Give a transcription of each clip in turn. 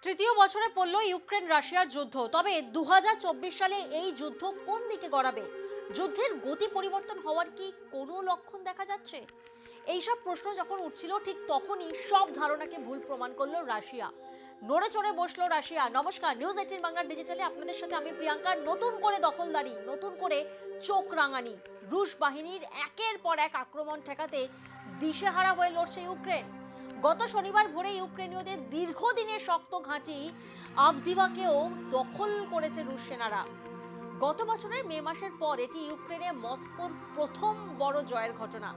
তৃতীয় বছরে পড়ল ইউক্রেন রাশিয়ার যুদ্ধ। তবে 2024 সালে এই যুদ্ধ কোন দিকে গড়াবে? যুদ্ধের গতি পরিবর্তন হওয়ার কি কোনো লক্ষণ দেখা যাচ্ছে? এইসব প্রশ্ন যখন উঠছিল ঠিক তখনই সব ধারণাকে ভুল প্রমাণ করলো রাশিয়া। নড়ে চড়ে বসলো রাশিয়া। নমস্কার, নিউজ 18 বাংলা ডিজিটালে আপনাদের সাথে আমি প্রিয়াঙ্কা। নতুন করে দখলদারি, নতুন করে চোখ রাঙানি। রুশ বাহিনীর একের পর এক আক্রমণ ঠেকাতে দিশেহারা হয়ে লড়ছে ইউক্রেন। গত শনিবার ভোরে ইউক্রেনীয়দের দীর্ঘদিনের শক্ত ঘাঁটি আভদিভাকেও দখল করেছে রুশ সেনারা। গত বছরের মে মাসের পর এটি ইউক্রেনে মস্কোর প্রথম বড় জয়ের ঘটনা।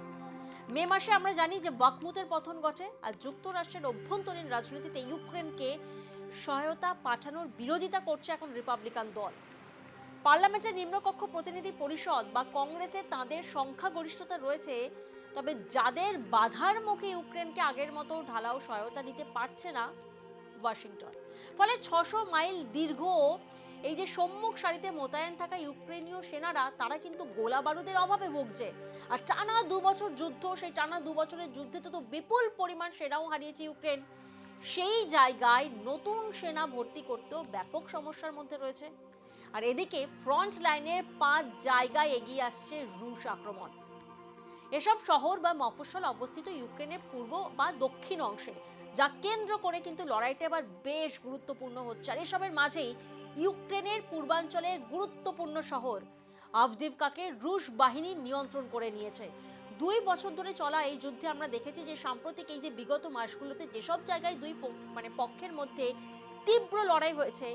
মে মাসে আমরা জানি যে বাখমুতের পতন ঘটে, আর যুক্তরাষ্ট্রের অভ্যন্তরীণ রাজনীতিতে ইউক্রেনকে সহায়তা পাঠানোর বিরোধিতা করছে এখন রিপাবলিকান দল। পার্লামেন্টের নিম্নকক্ষ প্রতিনিধি পরিষদ বা কংগ্রেসে তাদের সংখ্যাগরিষ্ঠতা রয়েছে, তবে যাদের বাধার মুখে ইউক্রেনকে আগের মতো ঢালাও সহায়তা দিতে পারছে না ওয়াশিংটন। ফলে 600 মাইল দীর্ঘ এই যে সম্মুখ সারিতে মোতায়েন থাকা ইউক্রেনীয় সেনারা তারা কিন্তু গোলা বারুদের অভাবে ভুগছে। আর টানা 2 বছর যুদ্ধ, সেই টানা 2 বছরের যুদ্ধে তো বিপুল পরিমাণ সেনাও হারিয়েছে ইউক্রেন। সেই জায়গায় নতুন সেনা ভর্তি করতেও ব্যাপক সমস্যার মধ্যে রয়েছে। আর এদিকে ফ্রন্ট লাইনের 5 জায়গায় এগিয়ে আসছে রুশ আক্রমণ। এসব শহর বা মফস্বল অবস্থিত ইউক্রেনের পূর্ব বা দক্ষিণ অংশে, যা কেন্দ্র করে কিন্তু লড়াইটা এবার বেশ গুরুত্বপূর্ণ হচ্ছে। আর এসবের মাঝেই ইউক্রেনের পূর্বাঞ্চলের গুরুত্বপূর্ণ শহর আভদিভকাকে রুশ বাহিনী নিয়ন্ত্রণ করে নিয়েছে। 2 বছর ধরে চলা এই যুদ্ধে আমরা দেখেছি যে সাম্প্রতিক এই যে বিগত মাসগুলোতে যেসব জায়গায় দুই পক্ষের মধ্যে তীব্র লড়াই হয়েছে,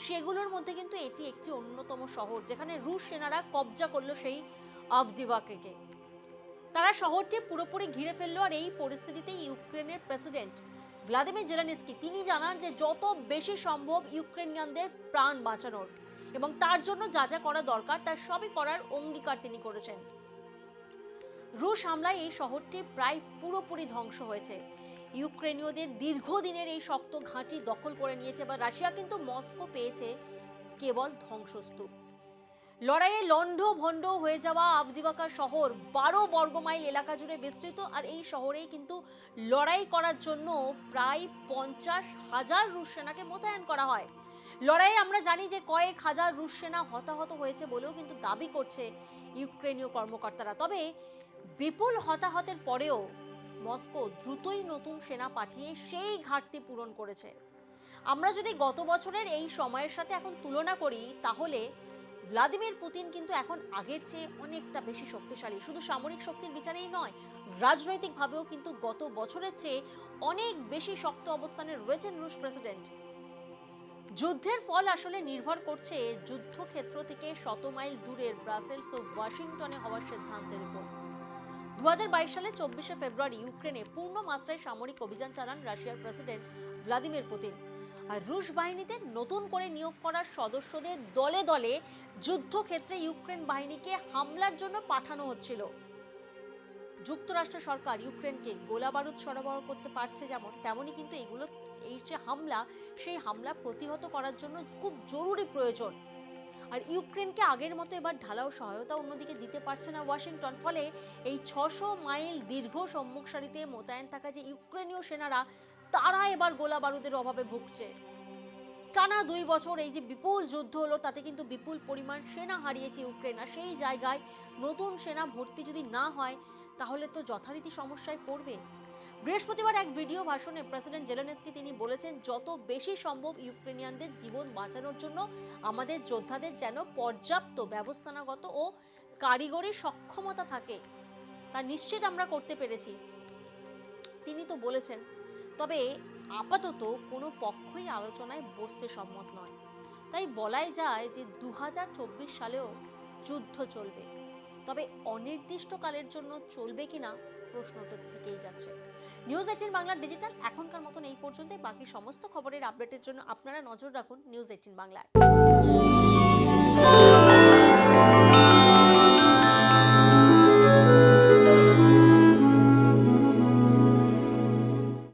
সেগুলোর মধ্যে কিন্তু এটি একটি অন্যতম শহর যেখানে রুশ সেনারা কবজা করলো সেই আভদিভাকে। তারা শহরটি পুরোপুরি ঘিরে ফেললো। আর এই পরিস্থিতিতে ইউক্রেনের প্রেসিডেন্ট ভ্লাদিমির জেলেনস্কি তিনি জানান যে যত বেশি সম্ভব ইউক্রেনিয়ানদের প্রাণ বাঁচানোর এবং তার জন্য যা যা করা দরকার তার সবই করার অঙ্গীকার তিনি করেছেন। রুশ হামলায় এই শহরটি প্রায় পুরোপুরি ধ্বংস হয়েছে। ইউক্রেনীয়দের দীর্ঘদিনের এই শক্ত ঘাঁটি দখল করে নিয়েছে, বা রাশিয়া কিন্তু মস্কো পেয়েছে কেবল ধ্বংসস্তূপ। লড়াইয়ে লন্ড ভন্ড হয়ে যাওয়া আভদিভাকা শহর 12 বর্গমাইল এলাকা জুড়ে বিস্তৃত। আর এই শহরেই কিন্তু লড়াই করার জন্য প্রায় 50,000 রুশ সেনাকে মোতায়েন করা হয়। লড়াইয়ে আমরা জানি যে কয়েক হাজার রুশ সেনা হতাহত হয়েছে বলেও কিন্তু দাবি করছে ইউক্রেনীয় কর্মকর্তারা। তবে বিপুল হতাহতের পরেও মস্কো দ্রুতই নতুন সেনা পাঠিয়ে সেই ঘাটতি পূরণ করেছে। আমরা যদি গত বছরের এই সময়ের সাথে এখন তুলনা করি, তাহলে ভ্লাদিমির পুতিন কিন্তু এখন আগের চেয়ে অনেকটা বেশি শক্তিশালী। শুধু সামরিক শক্তির বিচারেই নয়, রাজনৈতিকভাবেও কিন্তু গত বছরের চেয়ে অনেক বেশি শক্ত অবস্থানে রয়েছেন রুশ প্রেসিডেন্ট। যুদ্ধের ফল আসলে নির্ভর করছে যুদ্ধক্ষেত্র থেকে 100 মাইল দূরের ব্রাসেলস ও ওয়াশিংটনে হওয়ার সিদ্ধান্তের উপর। 2022 সালে 24শে ফেব্রুয়ারি ইউক্রেনে পূর্ণ মাত্রায় সামরিক অভিযান চালান রাশিয়ার প্রেসিডেন্ট ভ্লাদিমির পুতিন। আর রুশ বাহিনীতে নতুন করে নিয়োগ করার সদস্যদের দলে দলে যুদ্ধক্ষেত্রে ইউক্রেন বাহিনীকে হামলার জন্য পাঠানো হচ্ছিল। যুক্তরাষ্ট্র সরকার ইউক্রেনকে গোলা বারুদ সরবরাহ করতে পারছে যেমন, তেমনই কিন্তু এই যে হামলা, সেই হামলা প্রতিহত করার জন্য খুব জরুরি প্রয়োজন। আর ইউক্রেনকে আগের মতো এবার ঢালাও সহায়তা অন্যদিকে দিতে পারছে না ওয়াশিংটন। ফলে এই 600 মাইল দীর্ঘ সম্মুখ সারিতে মোতায়েন থাকা যে ইউক্রেনীয় সেনারা তারা এবার গোলা বারুদের অভাবে ভুগছে। টানা 2 বছর এই যে বিপুল যুদ্ধ হলো, তাতে কিন্তু বিপুল পরিমাণ সেনা হারিয়েছে ইউক্রেন। আর সেই জায়গায় নতুন সেনা ভর্তি যদি না হয়, তাহলে তো যথারীতি সমস্যায় পড়বে। বৃহস্পতিবার এক ভিডিও ভাষণে প্রেসিডেন্ট জেলেনস্কি তিনি বলেছেন, যত বেশি সম্ভব ইউক্রেনিয়ানদের জীবন বাঁচানোর জন্য আমাদের যোদ্ধাদের যেন পর্যাপ্ত ব্যবস্থাপনাগত ও কারিগরি সক্ষমতা থাকে, তা নিশ্চিত আমরা করতে পেরেছি, তিনি তো বলেছেন। তবে আপাতত কোনো পক্ষই আলোচনায় বসতে সম্মত নয়। তাই বলাই যায় যে 2024 সালেও যুদ্ধ চলবে, তবে অনির্দিষ্টকালের জন্য চলবে কিনা প্রশ্নটা থেকেই যাচ্ছে। নিউজ 18 বাংলা ডিজিটাল এখনকার মতন এই পর্যন্তই। বাকি সমস্ত খবরের আপডেটের জন্য আপনারা নজর রাখুন নিউজ 18 বাংলায়।